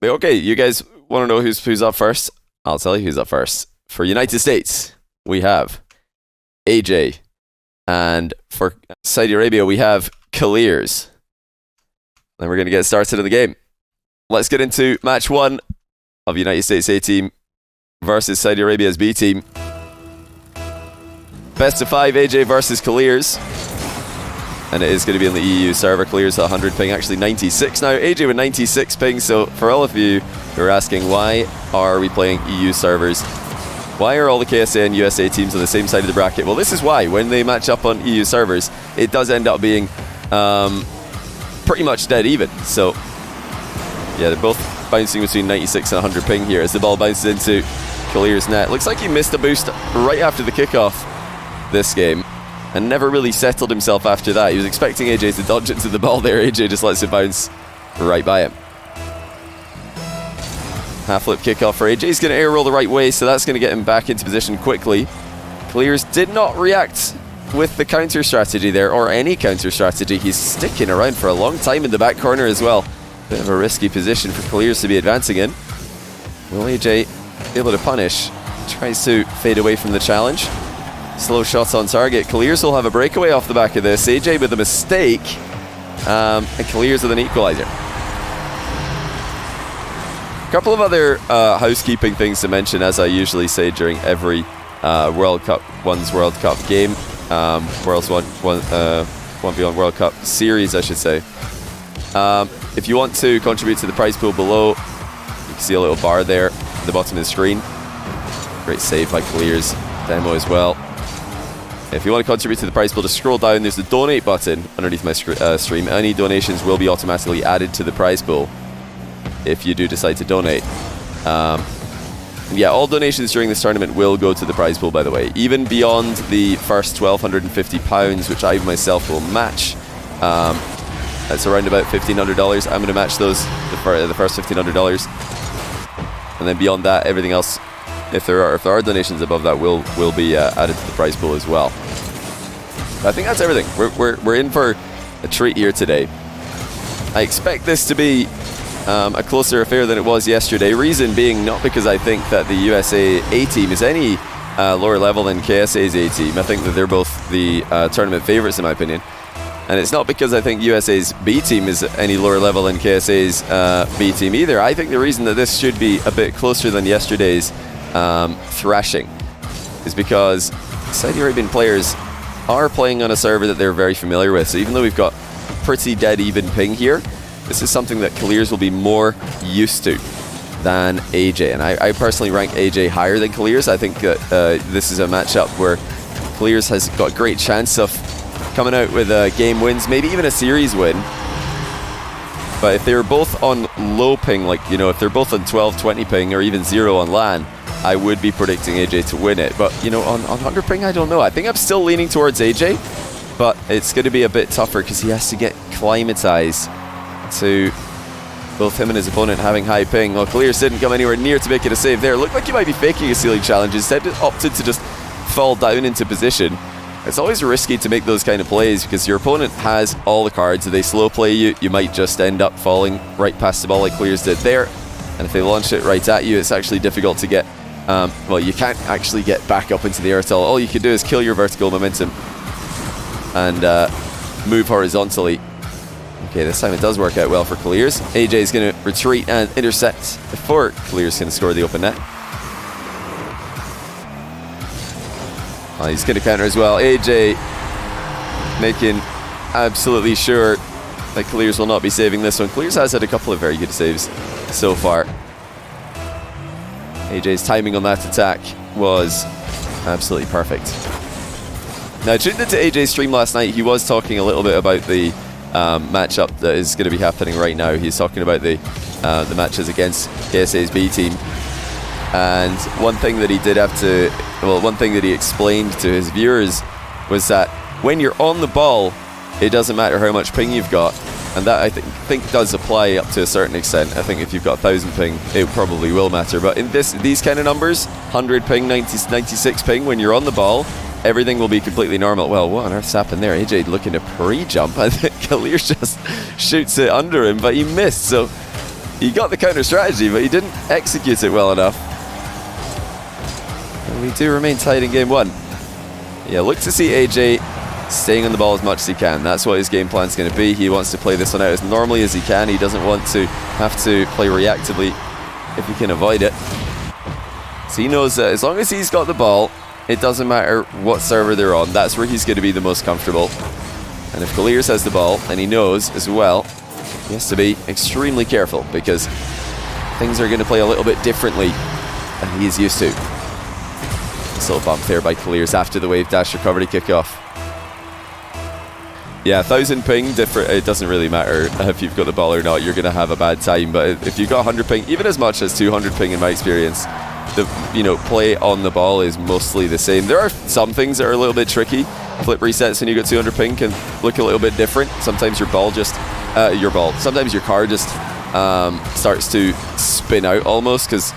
Okay, you guys want to know who's up first? I'll tell you who's up first. For United States, we have AyyJayy. And for Saudi Arabia, we have Kiileerrz. Then we're going to get started in the game. Let's get into match 1 of United States A team versus Saudi Arabia's B team. Best of 5, AyyJayy versus Kiileerrz. And it is going to be on the EU server. Kiileerrz at 100 ping, actually 96 now. AyyJayy with 96 ping. So for all of you who are asking, why are we playing EU servers? Why are all the KSA and USA teams on the same side of the bracket? Well, this is why. When they match up on EU servers, it does end up being pretty much dead even. So, yeah, they're both bouncing between 96 and 100 ping here as the ball bounces into Kiileerrz net. Looks like he missed a boost right after the kickoff this game and never really settled himself after that. He was expecting AyyJayy to dodge into the ball there. AyyJayy just lets it bounce right by him. Half flip kickoff for AyyJayy. He's going to air roll the right way, so that's going to get him back into position quickly. Kiileerrz did not react with the counter strategy there, or any counter strategy. He's sticking around for a long time in the back corner as well. Bit of a risky position for Kiileerrz to be advancing in. Will AyyJayy be able to punish? Tries to fade away from the challenge. Slow shots on target. Kiileerrz will have a breakaway off the back of this. AyyJayy with a mistake, and Kiileerrz with an equalizer. A couple of other housekeeping things to mention, as I usually say during every World Cup, One's World Cup game, World's 1v1 World Cup series, I should say. If you want to contribute to the prize pool below, you can see a little bar there at the bottom of the screen. Great save by Kiileerrz, demo as well. If you want to contribute to the prize pool, just scroll down. There's the donate button underneath my stream. Any donations will be automatically added to the prize pool if you do decide to donate. Yeah, all donations during this tournament will go to the prize pool, by the way. Even beyond the first £1,250, which I myself will match. That's around about $1,500. I'm going to match those, the first $1,500. And then beyond that, everything else, if there are donations above that, will be added to the prize pool as well. But I think that's everything. We're in for a treat here today. I expect this to be a closer affair than it was yesterday. Reason being not because I think that the USA A team is any lower level than KSA's A team. I think that they're both the tournament favorites in my opinion. And it's not because I think USA's B team is any lower level than KSA's B team either. I think the reason that this should be a bit closer than yesterday's thrashing is because Saudi Arabian players are playing on a server that they're very familiar with. So even though we've got pretty dead even ping here, this is something that Kiileerrz will be more used to than AyyJayy. And I personally rank AyyJayy higher than Kiileerrz. I think that this is a matchup where Kiileerrz has got a great chance of coming out with game wins, maybe even a series win. But if they're both on low ping, like, you know, if they're both on 12, 20 ping, or even 0 on LAN, I would be predicting AyyJayy to win it. But, you know, on 100 ping, I don't know. I think I'm still leaning towards AyyJayy, but it's going to be a bit tougher because he has to get climatized to both him and his opponent having high ping. Well, Kiileerrz didn't come anywhere near to making a save there. Looked like he might be faking a ceiling challenge. Instead, opted to just fall down into position. It's always risky to make those kind of plays because your opponent has all the cards. If they slow play you, you might just end up falling right past the ball like Kiileerrz did there. And if they launch it right at you, it's actually difficult to get, well, you can't actually get back up into the air at all. All you can do is kill your vertical momentum and move horizontally. Okay, this time it does work out well for Kiileerrz. AyyJayy is going to retreat and intercept before Kiileerrz can score the open net. He's going to counter as well. AyyJayy making absolutely sure that Kiileerrz will not be saving this one. Kiileerrz has had a couple of very good saves so far. AyyJay's timing on that attack was absolutely perfect. Now, tuned into AyyJay's stream last night, he was talking a little bit about the matchup that is going to be happening right now. He's talking about the matches against KSA's B team. And one thing that he did have to, well, one thing that he explained to his viewers was that when you're on the ball, it doesn't matter how much ping you've got. And that, I think does apply up to a certain extent. I think if you've got 1,000 ping, it probably will matter. But in these kind of numbers, 100 ping, 96 ping, when you're on the ball, everything will be completely normal. Well, what on earth's happened there? AyyJayy looking to pre-jump. I think Kiileerrz just shoots it under him, but he missed. So he got the counter strategy, but he didn't execute it well enough. And we do remain tight in game 1. Yeah, look to see AyyJayy staying on the ball as much as he can. That's what his game plan is going to be. He wants to play this one out as normally as he can. He doesn't want to have to play reactively if he can avoid it. So he knows that as long as he's got the ball, it doesn't matter what server they're on. That's where he's going to be the most comfortable. And if Kiileerrz has the ball, and he knows as well, he has to be extremely careful because things are going to play a little bit differently than he's used to. This little bump there by Kiileerrz after the wave dash recovery kickoff. Yeah, 1000 ping, it doesn't really matter if you've got the ball or not, you're going to have a bad time. But if you've got 100 ping, even as much as 200 ping in my experience, the play on the ball is mostly the same. There are some things that are a little bit tricky. Flip resets when you get 200 ping can look a little bit different. Sometimes your ball just, sometimes your car just starts to spin out almost because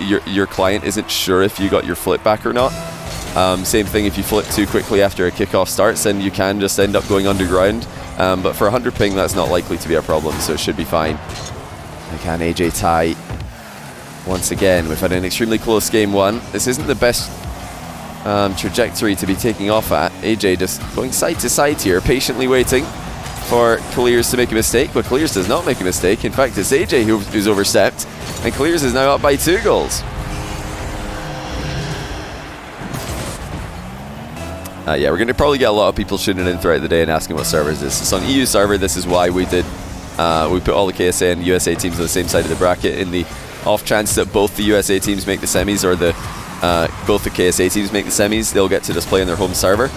your client isn't sure if you got your flip back or not. Same thing if you flip too quickly after a kickoff starts, then you can just end up going underground. But for 100 ping, that's not likely to be a problem, so it should be fine. And can AyyJayy tie? Once again, we've had an extremely close game 1. This isn't the best trajectory to be taking off at. AyyJayy just going side to side here, patiently waiting for Kiileerrz to make a mistake, but Kiileerrz does not make a mistake. In fact, it's AyyJayy who's overstepped, and Kiileerrz is now up by 2 goals. Yeah, we're going to probably get a lot of people tuning in throughout the day and asking what server is this. It's on EU server. This is why we did. We put all the KSA and USA teams on the same side of the bracket in the off chance that both the USA teams make the semis or both the KSA teams make the semis. They'll get to just play on their home server,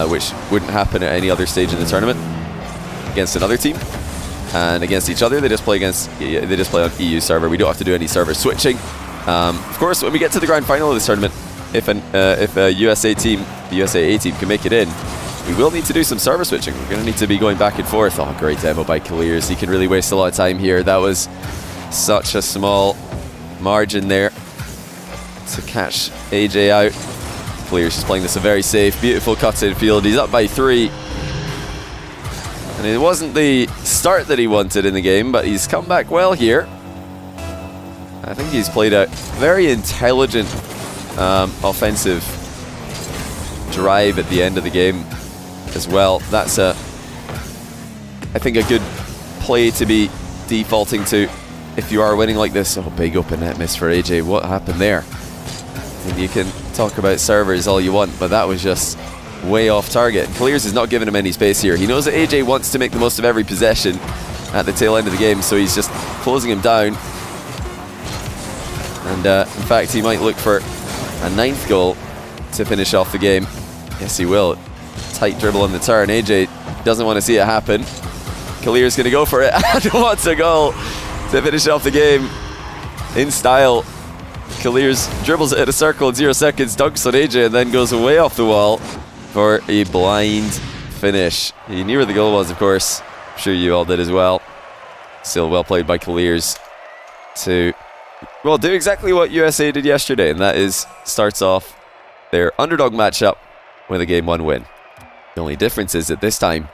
which wouldn't happen at any other stage in the tournament against another team. And against each other, they just play on EU server. We don't have to do any server switching. Of course, when we get to the grand final of this tournament, if a USA team, the USA A team, can make it in, we will need to do some server switching. We're going to need to be going back and forth. Oh, great demo by Kiileerrz. He can really waste a lot of time here. That was such a small margin there to catch AyyJayy out. Kiileerrz is playing this a very safe, beautiful cut-in field. He's up by 3. And it wasn't the start that he wanted in the game, but he's come back well here. I think he's played a very intelligent offensive drive at the end of the game as well. That's I think a good play to be defaulting to if you are winning like this. Oh, big open net miss for AyyJayy. What happened there? And you can talk about servers all you want, but that was just way off target. Kiileerrz is not giving him any space here. He knows that AyyJayy wants to make the most of every possession at the tail end of the game, so he's just closing him down. And in fact, he might look for a 9th goal to finish off the game. Yes, he will. Tight dribble on the turn. AyyJayy doesn't want to see it happen. Kiileerrz going to go for it. And wants a goal to finish off the game in style. Kiileerrz dribbles it in a circle in 0 seconds, dunks on AyyJayy, and then goes away off the wall for a blind finish. He knew where the goal was, of course. I'm sure you all did as well. Still well played by Kiileerrz to, well, do exactly what USA did yesterday, and that is starts off their underdog matchup with a game 1 win. The only difference is that this time,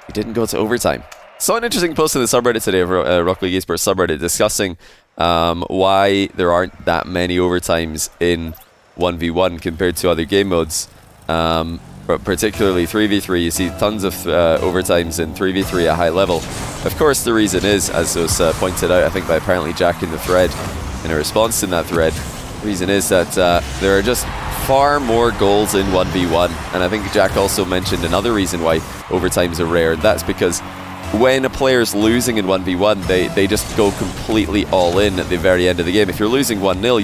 he didn't go to overtime. Saw an interesting post in the subreddit today of Rocket League Esports subreddit discussing why there aren't that many overtimes in 1v1 compared to other game modes. But particularly 3v3, you see tons of overtimes in 3v3 at high level. Of course, the reason is, as was pointed out, I think by apparently Jack in the thread, in a response in that thread, the reason is that there are just far more goals in 1v1. And I think Jack also mentioned another reason why overtimes are rare, and that's because when a player's losing in 1v1, they just go completely all in at the very end of the game. If you're losing 1-0,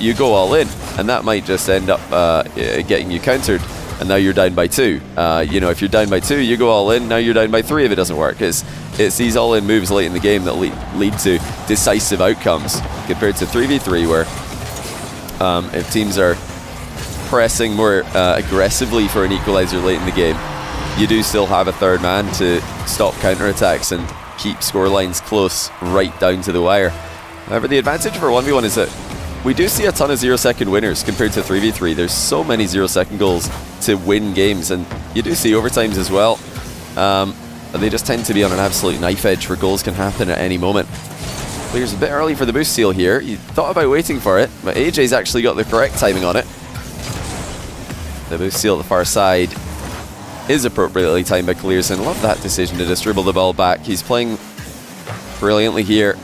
you go all in, and that might just end up getting you countered, and now you're down by 2. You know, if you're down by 2, you go all in, now you're down by 3 if it doesn't work. It's these all-in moves late in the game that lead to decisive outcomes, compared to 3v3, where if teams are pressing more aggressively for an equalizer late in the game, you do still have a third man to stop counterattacks and keep scorelines close right down to the wire. However, the advantage for 1v1 is that we do see a ton of 0-second winners compared to 3v3. There's so many 0-second goals to win games, and you do see overtimes as well. they just tend to be on an absolute knife edge where goals can happen at any moment. Kiileerrz a bit early for the boost steal here. He thought about waiting for it, but AyyJay's actually got the correct timing on it. The boost steal at the far side is appropriately timed by Kiileerrz, and love that decision to just dribble the ball back. He's playing brilliantly here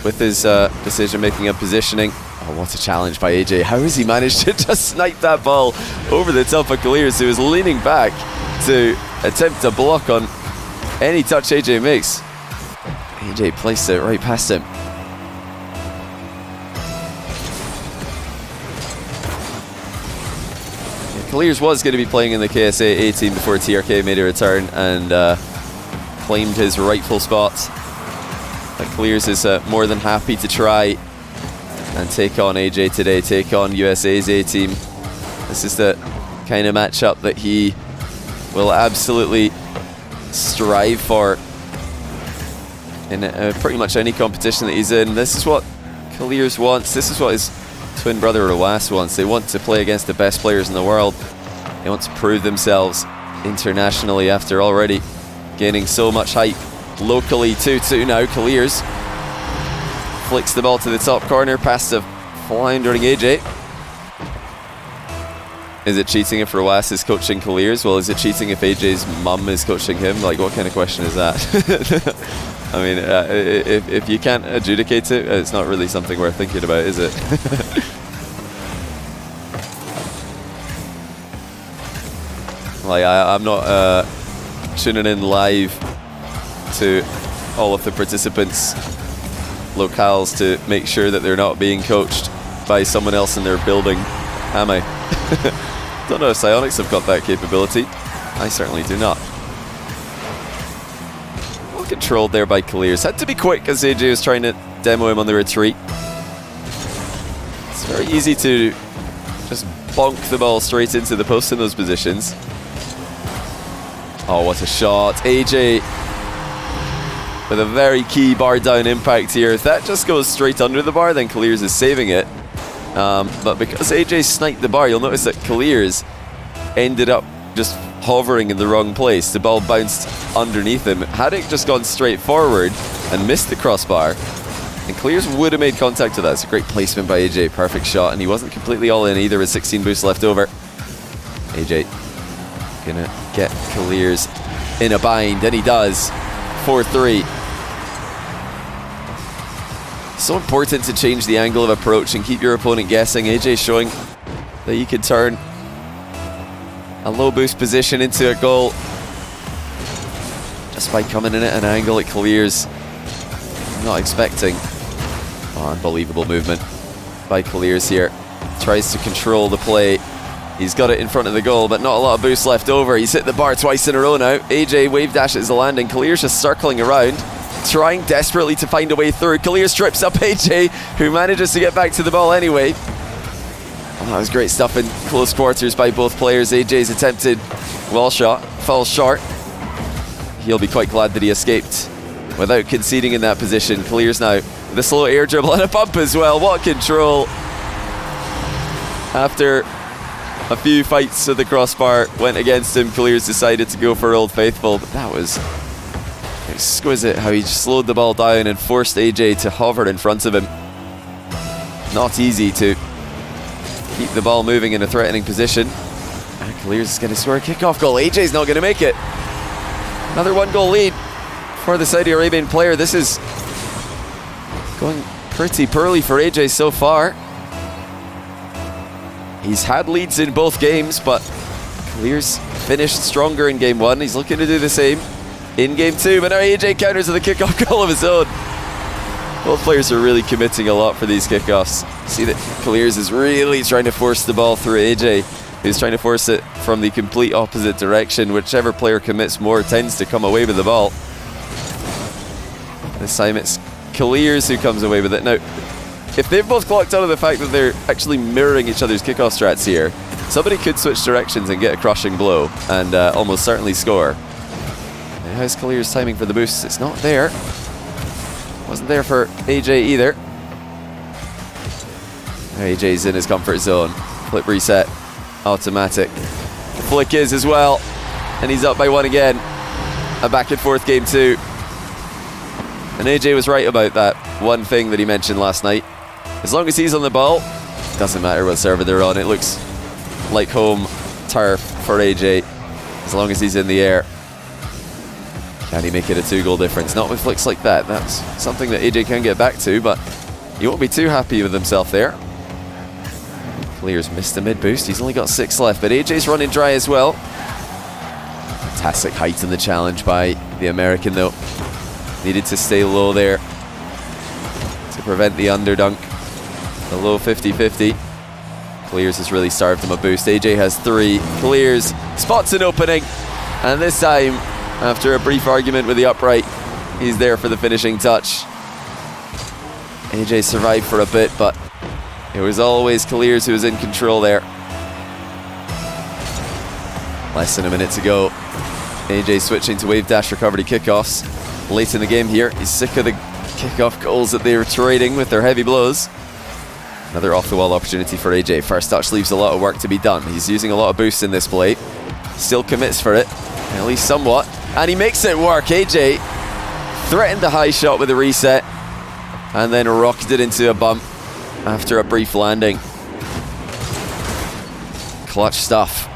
with his decision-making and positioning. Oh, what a challenge by AyyJayy. How has he managed to just snipe that ball over the top of Kiileerrz, who is leaning back to attempt to block on any touch AyyJayy makes? AyyJayy placed it right past him. Kiileerrz was going to be playing in the KSA A team before TRK made a return and claimed his rightful spot. But Kiileerrz is more than happy to try and take on AyyJayy today, take on USA's A team. This is the kind of matchup that he will absolutely strive for in pretty much any competition that he's in. This is what Kiileerrz wants. This is what his twin brother Rawas wants. They want to play against the best players in the world. They want to prove themselves internationally after already gaining so much hype locally. 2-2 now. Kiileerrz flicks the ball to the top corner past a floundering AyyJayy. Is it cheating if Rawas is coaching Kiileerrz? Well, is it cheating if AyyJay's mum is coaching him? Like, what kind of question is that? I mean, if you can't adjudicate it, it's not really something worth thinking about, is it? Like, I'm not tuning in live to all of the participants' locales to make sure that they're not being coached by someone else in their building, am I? Don't know if Psionics have got that capability. I certainly do not. Well controlled there by Kiileerrz. Had to be quick as AyyJayy was trying to demo him on the retreat. It's very easy to just bonk the ball straight into the post in those positions. Oh, what a shot. AyyJayy with a very key bar down impact here. If that just goes straight under the bar, then Kiileerrz is saving it. But because AyyJayy sniped the bar, you'll notice that Kiileerrz ended up just hovering in the wrong place. The ball bounced underneath him. Had it just gone straight forward and missed the crossbar, and Kiileerrz would have made contact with that. It's a great placement by AyyJayy. Perfect shot, and he wasn't completely all in either with 16 boosts left over. AyyJayy gonna get Kiileerrz in a bind, and he does. 4-3. So important to change the angle of approach and keep your opponent guessing. AyyJayy showing that you can turn a low boost position into a goal just by coming in at an angle that Kiileerrz not expecting. Oh, unbelievable movement by Kiileerrz here. Tries to control the play. He's got it in front of the goal, but not a lot of boost left over. He's hit the bar twice in a row now. AyyJayy wave dashes the landing. Kiileerrz just circling around, trying desperately to find a way through. Kiileerrz trips up AyyJayy, who manages to get back to the ball anyway. Oh, that was great stuff in close quarters by both players. AyyJay's attempted wall shot falls short. He'll be quite glad that he escaped without conceding in that position. Kiileerrz now with a slow air dribble and a bump as well. What control! After a few fights with the crossbar went against him, Kiileerrz decided to go for Old Faithful, but that was exquisite how he slowed the ball down and forced AyyJayy to hover in front of him. Not easy to keep the ball moving in a threatening position. And Kiileerrz is going to score a kickoff goal. AyyJay's not going to make it. Another 1-goal lead for the Saudi Arabian player. This is going pretty poorly for AyyJayy so far. He's had leads in both games, but Kiileerrz finished stronger in game 1. He's looking to do the same in game 2, but now AyyJayy counters with a kickoff goal of his own. Both players are really committing a lot for these kickoffs. See that Kiileerrz is really trying to force the ball through AyyJayy. He's trying to force it from the complete opposite direction. Whichever player commits more tends to come away with the ball. This time it's Kiileerrz who comes away with it. Now, if they've both clocked out of the fact that they're actually mirroring each other's kickoff strats here, somebody could switch directions and get a crushing blow and almost certainly score. Now, how's Kiileerrz timing for the boost? It's not there. Wasn't there for AyyJayy either. AyyJay's in his comfort zone. Flip reset. Automatic. The flick is as well. And he's up by 1 again. a back and forth game too. And AyyJayy was right about that one thing that he mentioned last night. As long as he's on the ball, doesn't matter what server they're on. It looks like home turf for AyyJayy. As long as he's in the air. Can he make it a 2-goal difference? Not with flicks like that. That's something that AyyJayy can get back to, but he won't be too happy with himself there. Kiileerrz missed the mid boost. He's only got 6 left, but AyyJayy's running dry as well. Fantastic height in the challenge by the American though. Needed to stay low there to prevent the underdunk. The low 50-50. Kiileerrz has really starved him a boost. AyyJayy has 3. Kiileerrz spots an opening, and this time, after a brief argument with the upright, he's there for the finishing touch. AyyJayy survived for a bit, but it was always Kiileerrz who was in control there. Less than a minute to go. AyyJayy switching to wave dash recovery kickoffs. Late in the game here, he's sick of the kickoff goals that they were trading with their heavy blows. Another off-the-wall opportunity for AyyJayy. First touch leaves a lot of work to be done. He's using a lot of boost in this play. Still commits for it, at least somewhat. And he makes it work. AyyJayy threatened the high shot with a reset and then rocketed into a bump after a brief landing. Clutch stuff.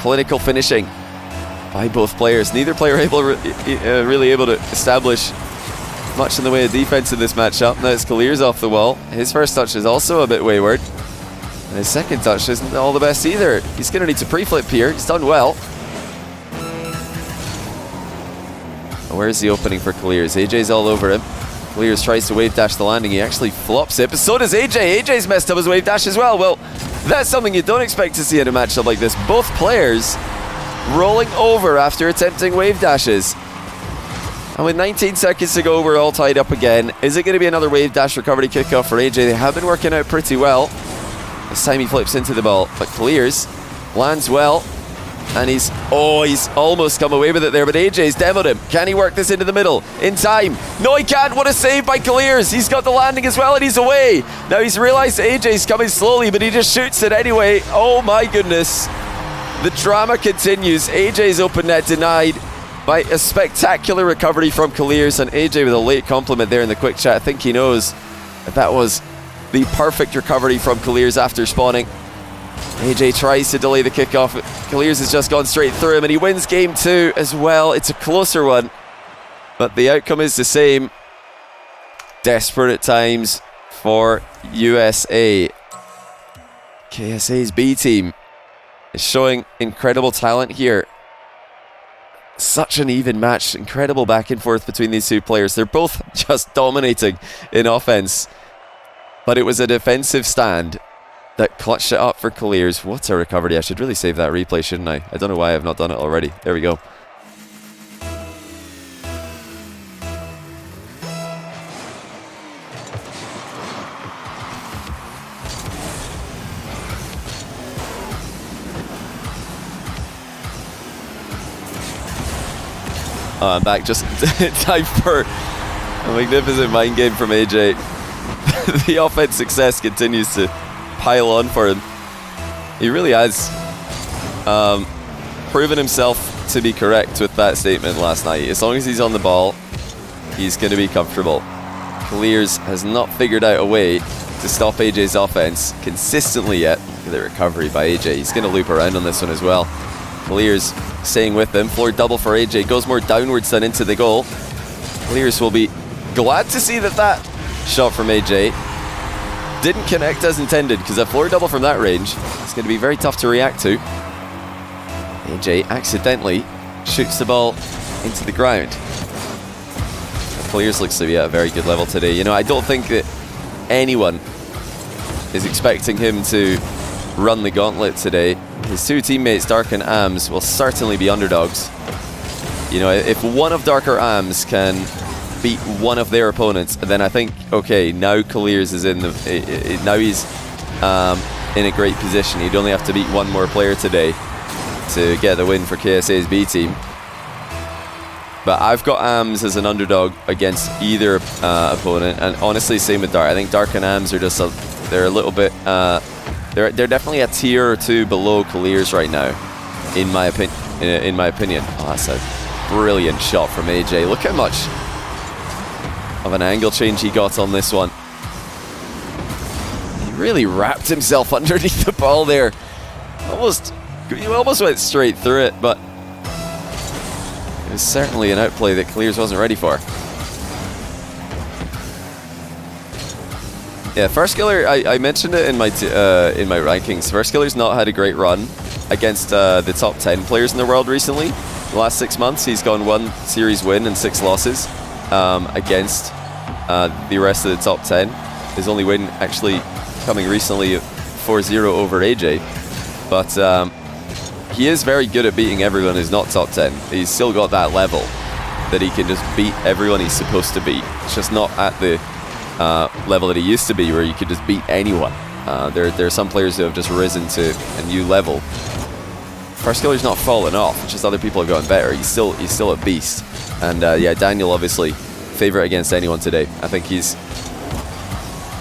Clinical finishing by both players. Neither player really able to establish much in the way of defense in this matchup. Now it's Kiileerrz off the wall. His first touch is also a bit wayward. And his second touch isn't all the best either. He's going to need to pre-flip here. He's done well. Where's the opening for Kiileerrz? AyyJayy's all over him. Kiileerrz tries to wave dash the landing. He actually flops it, but so does AyyJayy. AyyJayy's messed up his wave dash as well. Well, that's something you don't expect to see in a matchup like this. Both players rolling over after attempting wave dashes. And with 19 seconds to go, we're all tied up again. Is it going to be another wave dash recovery kickoff for AyyJayy? They have been working out pretty well. This time he flips into the ball, but Kiileerrz lands well. And he's almost come away with it there, but AyyJayy's demoed him. Can he work this into the middle in time? No, he can't. What a save by Kiileerrz. He's got the landing as well, and he's away. Now he's realized AyyJayy's coming slowly, but he just shoots it anyway. Oh my goodness. The drama continues. AyyJayy's open net denied by a spectacular recovery from Kiileerrz, and AyyJayy with a late compliment there in the quick chat. I think he knows that was the perfect recovery from Kiileerrz after spawning. AyyJayy tries to delay the kickoff. Kiileerrz has just gone straight through him, and he wins game 2 as well. It's a closer one, but the outcome is the same. Desperate at times for USA. KSA's B team is showing incredible talent here. Such an even match. Incredible back and forth between these two players. They're both just dominating in offense, but it was a defensive stand that clutched it up for Kiileerrz. What a recovery. I should really save that replay, shouldn't I? I don't know why I've not done it already. There we go. I'm back just in time for a magnificent mind game from AyyJayy. The offense success continues to pile on for him. He really has proven himself to be correct with that statement last night. As long as he's on the ball, he's going to be comfortable. Kiileerrz has not figured out a way to stop AyyJayy's offense consistently yet. Look at the recovery by AyyJayy. He's going to loop around on this one as well. Kiileerrz staying with them. Floor double for AyyJayy. Goes more downwards than into the goal. Kiileerrz will be glad to see that shot from AyyJayy didn't connect as intended, because a floor double from that range is going to be very tough to react to. AyyJayy accidentally shoots the ball into the ground. Kiileerrz looks to be at a very good level today. You know, I don't think that anyone is expecting him to run the gauntlet today. His two teammates, Dark and Ams, will certainly be underdogs. You know, if one of Dark or Ams can beat one of their opponents, then I think, okay, now Kiileerrz is in the... now he's in a great position. He'd only have to beat one more player today to get the win for KSA's B team. But I've got Ams as an underdog against either opponent, and honestly, same with Dark. I think Dark and Ams are just they're a little bit... they're definitely a tier or two below Kiileerrz right now, in my opinion. Oh, that's a brilliant shot from AyyJayy. Look how much of an angle change he got on this one. He really wrapped himself underneath the ball there. He almost went straight through it, but it was certainly an outplay that Kiileerrz wasn't ready for. Yeah, FirstKiller, I mentioned it in my rankings. FirstKiller's not had a great run against the top 10 players in the world recently. The last 6 months, he's gone 1 series win and 6 losses against the rest of the top 10. His only win actually coming recently 4-0 over AyyJayy. But he is very good at beating everyone who's not top 10. He's still got that level that he can just beat everyone he's supposed to beat. It's just not at the level that he used to be, where you could just beat anyone. There are some players who have just risen to a new level. FirstKiller's not fallen off, it's just other people have gotten better. He's still a beast. And yeah, Daniel obviously favorite against anyone today. I think he's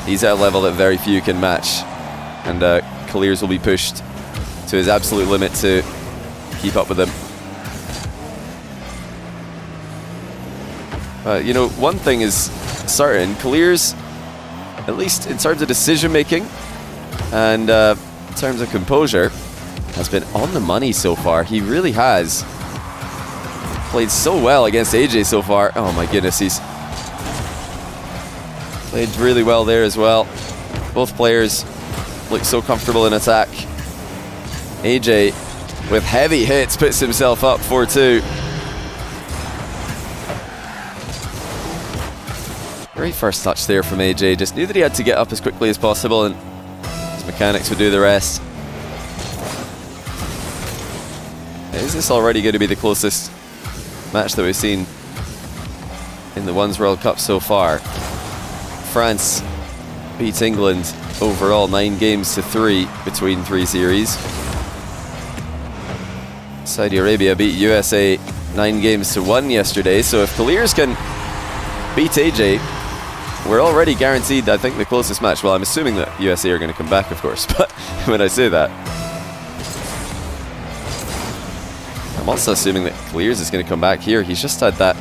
at a level that very few can match, and Kiileerrz will be pushed to his absolute limit to keep up with him. You know, one thing is certain, Kiileerrz, at least in terms of decision making and in terms of composure, has been on the money so far. He really has played so well against AyyJayy so far. Oh my goodness, he's played really well there as well. Both players look so comfortable in attack. AyyJayy, with heavy hits, puts himself up 4-2. Great first touch there from AyyJayy. Just knew that he had to get up as quickly as possible, and his mechanics would do the rest. Is this already going to be the closest match that we've seen in the Ones World Cup so far? France beats England overall 9-3 between 3 series. Saudi Arabia beat USA 9-1 yesterday. So if Kiileerrz can beat AyyJayy, we're already guaranteed, I think, the closest match. Well, I'm assuming that USA are going to come back, of course, but when I say that, I'm also assuming that Kiileerrz is going to come back here. He's just had that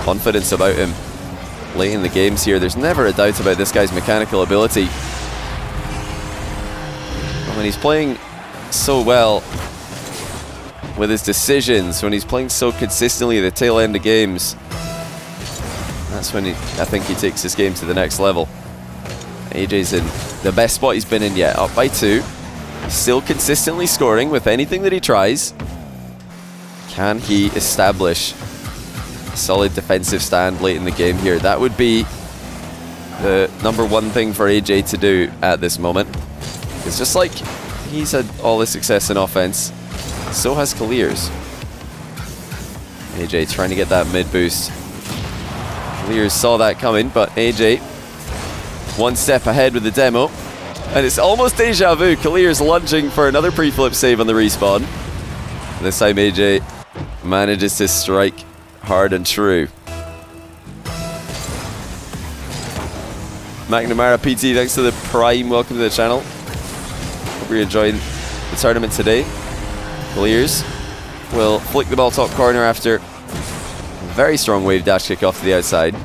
confidence about him late in the games here. There's never a doubt about this guy's mechanical ability. And when he's playing so well with his decisions, when he's playing so consistently at the tail end of games, that's when I think he takes his game to the next level. AyyJayy's in the best spot he's been in yet, up by 2. Still consistently scoring with anything that he tries. Can he establish a solid defensive stand late in the game here? That would be the #1 thing for AyyJayy to do at this moment. It's just like he's had all this success in offense, so has Kiileerrz. AyyJayy trying to get that mid boost. Kiileerrz saw that coming, but AyyJayy 1 step ahead with the demo. And it's almost deja vu. Kiileerrz lunging for another pre-flip save on the respawn. This time AyyJayy manages to strike hard and true. McNamara PT, thanks to the Prime. Welcome to the channel. Hope you're enjoying the tournament today. Kiileerrz will flick the ball top corner after a very strong wave dash kick off to the outside.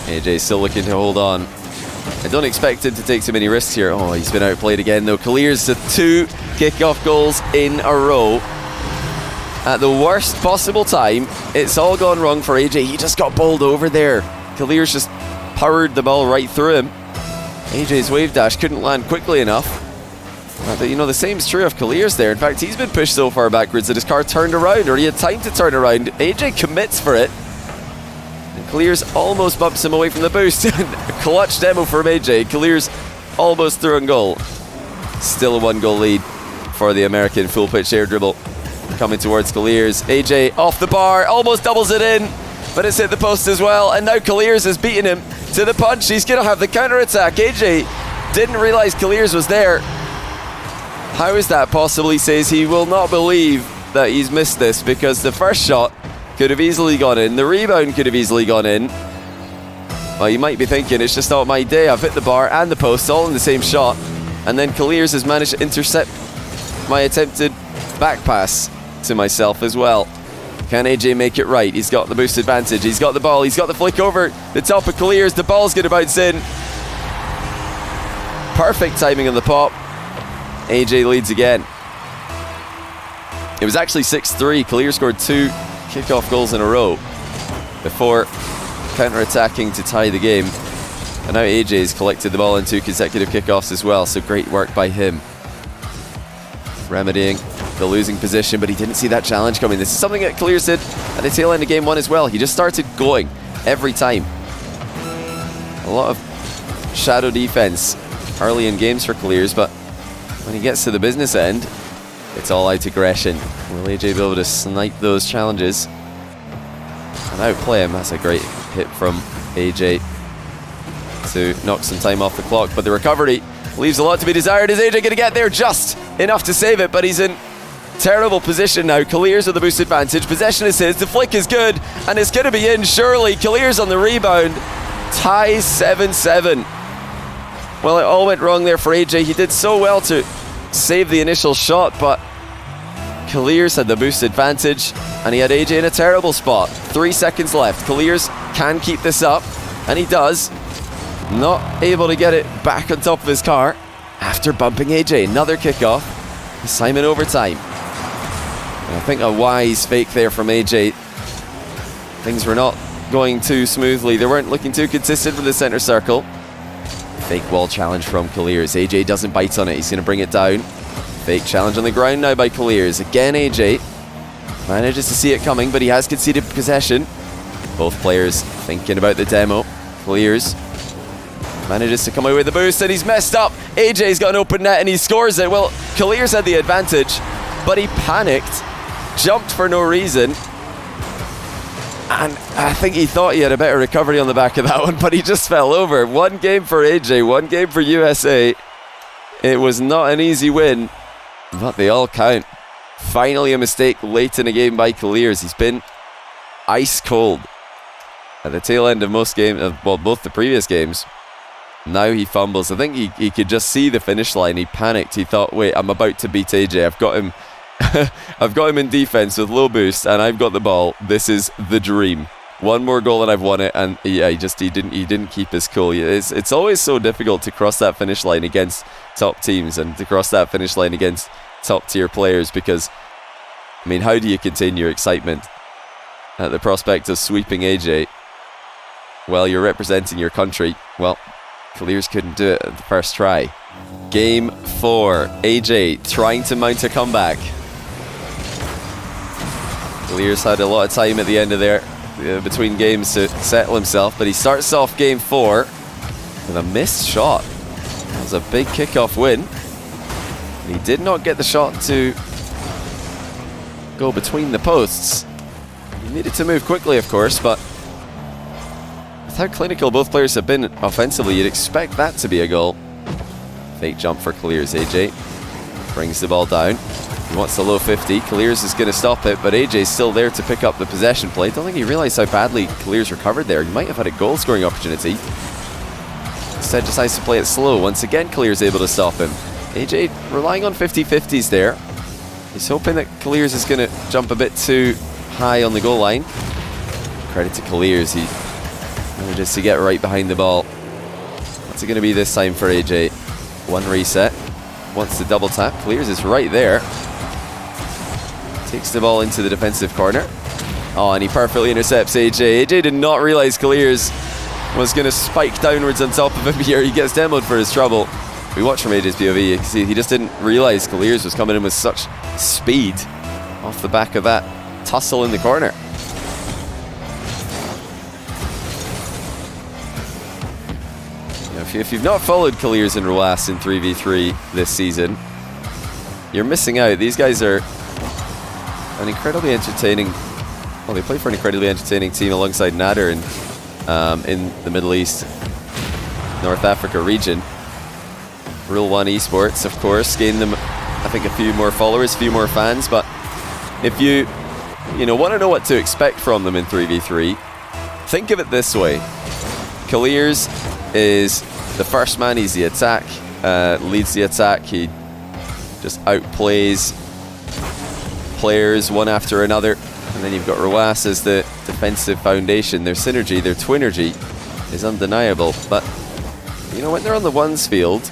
AyyJayy still looking to hold on. I don't expect him to take too many risks here. Oh, he's been outplayed again though. Kiileerrz to 2 kickoff goals in a row. At the worst possible time, it's all gone wrong for AyyJayy. He just got bowled over there. Kiileerrz just powered the ball right through him. AyyJayy's wave dash couldn't land quickly enough. But you know, the same's true of Kiileerrz there. In fact, he's been pushed so far backwards that his car turned around, or he had time to turn around. AyyJayy commits for it. And Kiileerrz almost bumps him away from the boost. A clutch demo from AyyJayy. Kiileerrz almost through on goal. Still a 1-goal lead for the American full pitch air dribble. Coming towards Kiileerrz. AyyJayy off the bar, almost doubles it in, but it's hit the post as well. And now Kiileerrz has beaten him to the punch. He's going to have the counter attack. AyyJayy didn't realize Kiileerrz was there. How is that possible? He says he will not believe that he's missed this, because the first shot could have easily gone in. The rebound could have easily gone in. Well, you might be thinking, it's just not my day. I've hit the bar and the post all in the same shot. And then Kiileerrz has managed to intercept my attempted back pass to myself as well. Can AyyJayy make it right? He's got the boost advantage. He's got the ball. He's got the flick over the top of Kiileerrz. The ball's going to bounce in. Perfect timing on the pop. AyyJayy leads again. It was actually 6-3. Kiileerrz scored 2 kickoff goals in a row before counter-attacking to tie the game. And now AyyJayy's collected the ball in 2 consecutive kickoffs as well, so great work by him. Remedying the losing position, but he didn't see that challenge coming. This is something that Kiileerrz did at the tail end of game 1 as well. He just started going every time. A lot of shadow defense early in games for Kiileerrz, but when he gets to the business end, it's all out aggression. Will AyyJayy be able to snipe those challenges and outplay him? That's a great hit from AyyJayy to knock some time off the clock, but the recovery leaves a lot to be desired. Is AyyJayy going to get there? Just enough to save it, but he's in terrible position now. Kiileerrz with the boost advantage. Possession is his. The flick is good, and it's going to be in, surely. Kiileerrz on the rebound. Ties 7-7. Well, it all went wrong there for AyyJayy. He did so well to save the initial shot, but Kiileerrz had the boost advantage, and he had AyyJayy in a terrible spot. 3 seconds left. Kiileerrz can keep this up, and he does. Not able to get it back on top of his car after bumping AyyJayy. Another kickoff. This time in overtime. And I think a wise fake there from AyyJayy. Things were not going too smoothly. They weren't looking too consistent with the center circle. Fake wall challenge from Kiileerrz. AyyJayy doesn't bite on it. He's going to bring it down. Fake challenge on the ground now by Kiileerrz. Again, AyyJayy manages to see it coming, but he has conceded possession. Both players thinking about the demo. Kiileerrz manages to come away with the boost, and he's messed up. AyyJay's got an open net, and he scores it. Well, Kiileerrz had the advantage, but he panicked, jumped for no reason, and I think he thought he had a better recovery on the back of that one, but he just fell over. 1 game for AyyJayy, 1 game for USA. It was not an easy win, but they all count. Finally a mistake late in the game by Kiileerrz. He's been ice cold at the tail end of most games, well, both the previous games. Now he fumbles. I think he could just see the finish line. He panicked. He thought, wait, I'm about to beat AyyJayy. I've got him I've got him in defense with low boost, and I've got the ball. This is the dream. 1 more goal and I've won it. And yeah, he didn't keep his cool. It's always so difficult to cross that finish line against top teams and to cross that finish line against top tier players, because I mean, how do you contain your excitement at the prospect of sweeping AyyJayy while you're representing your country? Well, Kiileerrz couldn't do it at the first try. Game 4. AyyJayy trying to mount a comeback. Kiileerrz had a lot of time at the end of there between games to settle himself, but he starts off game 4 with a missed shot. That was a big kickoff win. He did not get the shot to go between the posts. He needed to move quickly, of course, but with how clinical both players have been offensively, you'd expect that to be a goal. Fake jump for Kiileerrz. AyyJayy brings the ball down. He wants the low 50. Kiileerrz is going to stop it, but AyyJay's still there to pick up the possession play. Don't think he realized how badly Kiileerrz recovered there. He might have had a goal-scoring opportunity. Instead, decides to play it slow. Once again, Kiileerrz able to stop him. AyyJayy relying on 50-50s there. He's hoping that Kiileerrz is going to jump a bit too high on the goal line. Credit to Kiileerrz. He manages to get right behind the ball. What's it going to be this time for AyyJayy? 1 reset. Wants to double tap. Kiileerrz is right there. Takes the ball into the defensive corner. Oh, and he perfectly intercepts AyyJayy. AyyJayy did not realize Kiileerrz was going to spike downwards on top of him here. He gets demoed for his trouble. We watch from AyyJay's POV. You can see he just didn't realize Kiileerrz was coming in with such speed off the back of that tussle in the corner. If you've not followed Kiileerrz and Roas in 3v3 this season, you're missing out. These guys are an incredibly entertaining... Well, they play for an incredibly entertaining team alongside Nader in the Middle East, North Africa region. Rule 1 Esports, of course, gained them, I think, a few more followers, a few more fans. But if you want to know what to expect from them in 3v3, think of it this way. Kiileerrz is the first man. He's the attack, leads the attack. He just outplays players one after another. And then you've got Ruas as the defensive foundation. Their synergy, their twinergy is undeniable. But, you know, when they're on the ones field,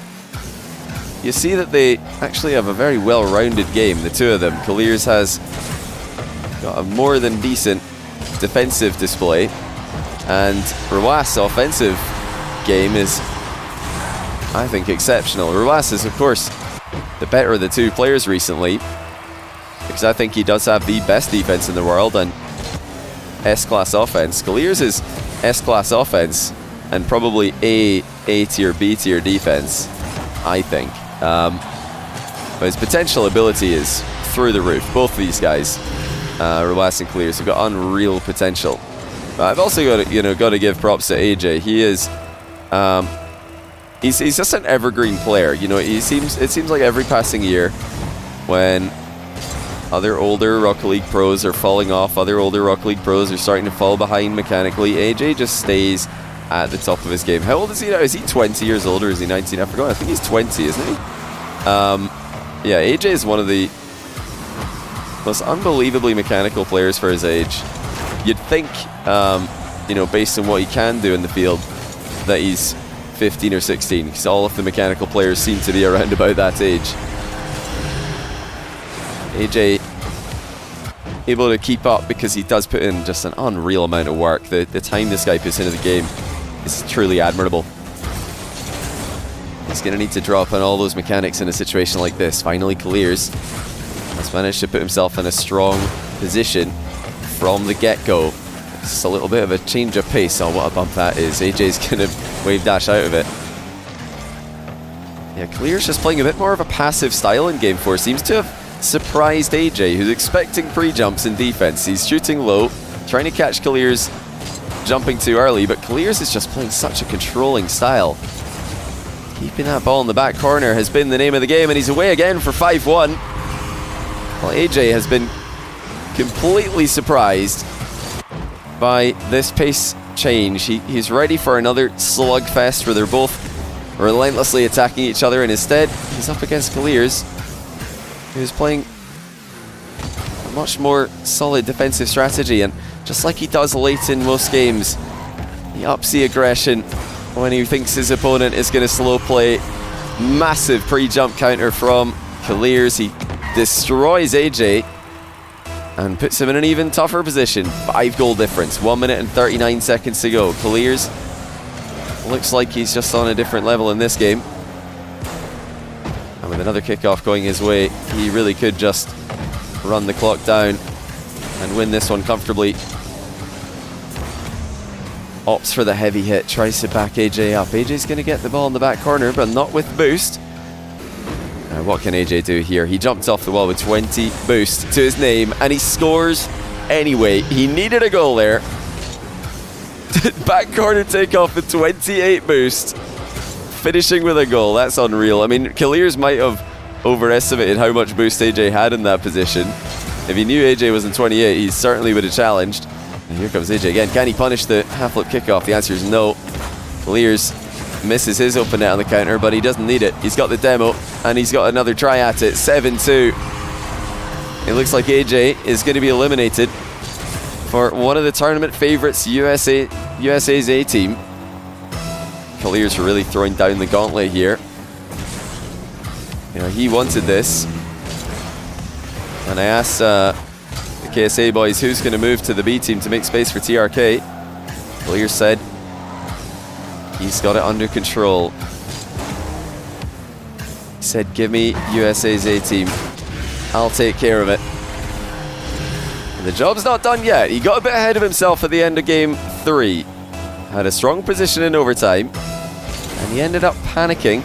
you see that they actually have a very well-rounded game, the two of them. Kiileerrz has got a more than decent defensive display, and Ruas' offensive game is, I think, exceptional. Ruas is, of course, the better of the two players recently, because I think he does have the best defense in the world and S-class offense. Kiileerrz is S-class offense and probably A tier, B tier defense, I think. But his potential ability is through the roof. Both of these guys, Ruas and Kiileerrz, have got unreal potential. But I've also got to give props to AyyJayy. He is, he's just an evergreen player. You know, it seems like every passing year, when other older Rocket League pros are falling off, other older Rocket League pros are starting to fall behind mechanically, AyyJayy just stays at the top of his game. How old is he now? Is he 20 years old or is he 19? I forgot. I think he's 20, isn't he? Yeah, AyyJayy is one of the most unbelievably mechanical players for his age. You'd think, you know, based on what he can do in the field, that he's 15 or 16, because all of the mechanical players seem to be around about that age. AyyJayy able to keep up because he does put in just an unreal amount of work. The time this guy puts into the game is truly admirable. He's going to need to drop on all those mechanics in a situation like this. Finally, Kiileerrz has managed to put himself in a strong position from the get-go. Just a little bit of a change of pace. Oh, what a bump that is. AyyJayy's going to wave dash out of it. Yeah, Kiileerrz just playing a bit more of a passive style in Game 4. Seems to have surprised AyyJayy, who's expecting pre-jumps in defense. He's shooting low, trying to catch Kiileerrz jumping too early, but Kiileerrz is just playing such a controlling style. Keeping that ball in the back corner has been the name of the game, and he's away again for 5-1. Well, AyyJayy has been completely surprised by this pace change. He's ready for another slugfest where they're both relentlessly attacking each other, and instead he's up against Kiileerrz, who's playing a much more solid defensive strategy, and just like he does late in most games, he ups the aggression when he thinks his opponent is going to slow play. Massive pre-jump counter from Kiileerrz. He destroys AyyJayy and puts him in an even tougher position. 5-goal difference, 1 minute and 39 seconds to go. Kiileerrz looks like he's just on a different level in this game. And with another kickoff going his way, he really could just run the clock down and win this one comfortably. Opts for the heavy hit, tries to back AyyJayy up. AyyJay's going to get the ball in the back corner, but not with boost. Now what can AyyJayy do here? He jumped off the wall with 20 boost to his name, and he scores anyway. He needed a goal there. Back corner takeoff with 28 boost. Finishing with a goal, that's unreal. I mean, Kiileerrz might have overestimated how much boost AyyJayy had in that position. If he knew AyyJayy was in 28, he certainly would have challenged. And here comes AyyJayy again. Can he punish the half-flip kickoff? The answer is no. Kiileerrz misses his open net on the counter, but he doesn't need it. He's got the demo, and he's got another try at it. 7-2. It looks like AyyJayy is going to be eliminated for one of the tournament favorites, USA's A team. Kiileerrz really throwing down the gauntlet here. You know, he wanted this. And I asked the KSA boys who's going to move to the B team to make space for TRK. Kiileerrz said he's got it under control. He said, give me USA's A team. I'll take care of it. And the job's not done yet. He got a bit ahead of himself at the end of game 3. Had a strong position in overtime. And he ended up panicking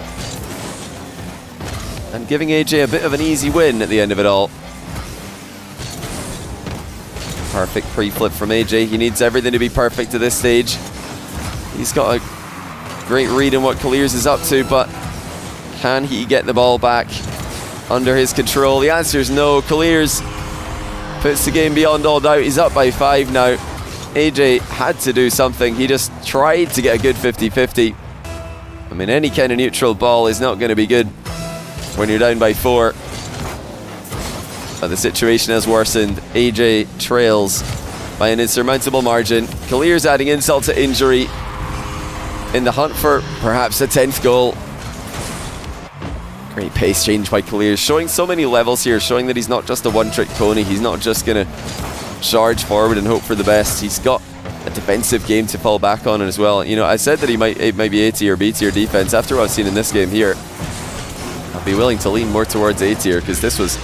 and giving AyyJayy a bit of an easy win at the end of it all. Perfect pre-flip from AyyJayy. He needs everything to be perfect at this stage. He's got a great read on what Kiileerrz is up to, but can he get the ball back under his control? The answer is no. Kiileerrz puts the game beyond all doubt. He's up by 5 now. AyyJayy had to do something. He just tried to get a good 50-50. I mean, any kind of neutral ball is not going to be good when you're down by 4. But the situation has worsened. AyyJayy trails by an insurmountable margin. Kiileerrz adding insult to injury in the hunt for perhaps a 10th goal. Great pace change by Kiileerrz, showing so many levels here, showing that he's not just a one-trick pony. He's not just going to charge forward and hope for the best. He's got a defensive game to fall back on as well. You know, I said that it might be A tier or B tier defense. After what I've seen in this game here, I'll be willing to lean more towards A tier because this was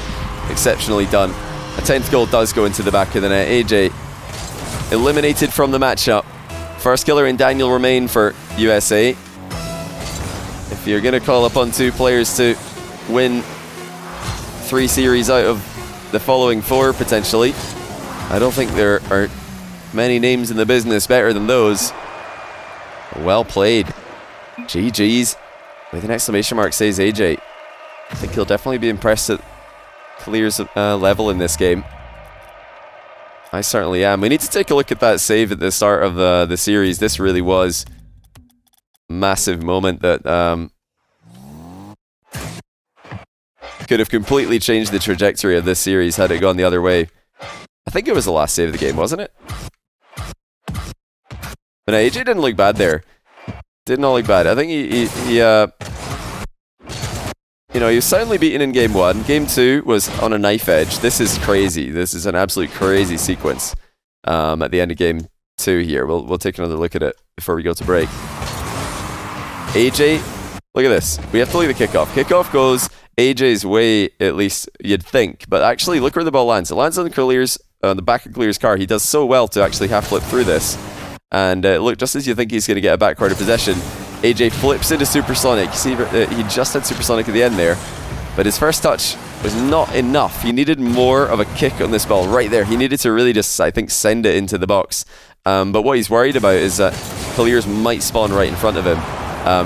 exceptionally done. A 10th goal does go into the back of the net. AyyJayy eliminated from the matchup. First killer and Daniel remain for USA. If you're going to call upon 2 players to win 3 series out of the following 4 potentially, I don't think there are many names in the business better than those. Well played. GG's with an exclamation mark, says AyyJayy. I think he'll definitely be impressed at Kiileerrz level in this game. I certainly am. We need to take a look at that save at the start of the series. This really was a massive moment that could have completely changed the trajectory of this series had it gone the other way. I think it was the last save of the game, wasn't it? But no, AyyJayy didn't look bad there. Did not look bad. I think you know, he was soundly beaten in game 1. Game 2 was on a knife edge. This is crazy. This is an absolute crazy sequence at the end of game 2 here. We'll take another look at it before we go to break. AyyJayy, look at this. We have to look at the kickoff. Kickoff goes AyyJay's way, at least you'd think. But actually, look where the ball lands. It lands on Kiileerrz, the back of Kiileerrz's car. He does so well to actually half flip through this. And look, just as you think he's going to get a back quarter possession, AyyJayy flips into Supersonic. See, he just had Supersonic at the end there, but his first touch was not enough. He needed more of a kick on this ball right there. He needed to really just, I think, send it into the box. But what he's worried about is that Kiileerrz might spawn right in front of him.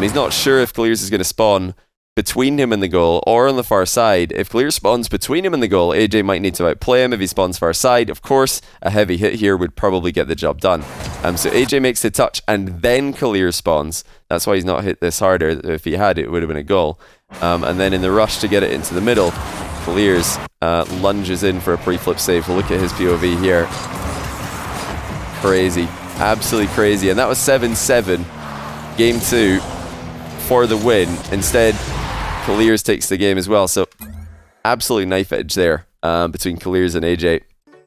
He's not sure if Kiileerrz is going to spawn between him and the goal or on the far side. If Kiileerrz spawns between him and the goal, AyyJayy might need to outplay him. If he spawns far side, of course, a heavy hit here would probably get the job done. So AyyJayy makes the touch and then Kiileerrz spawns. That's why he's not hit this harder. If he had, it would have been a goal. And then in the rush to get it into the middle, Kiileerrz lunges in for a pre-flip save. We'll look at his POV here. Crazy. Absolutely crazy. And that was 7-7. Game 2 for the win. Instead, Kiileerrz takes the game as well. So absolutely knife edge there between Kiileerrz and AyyJayy.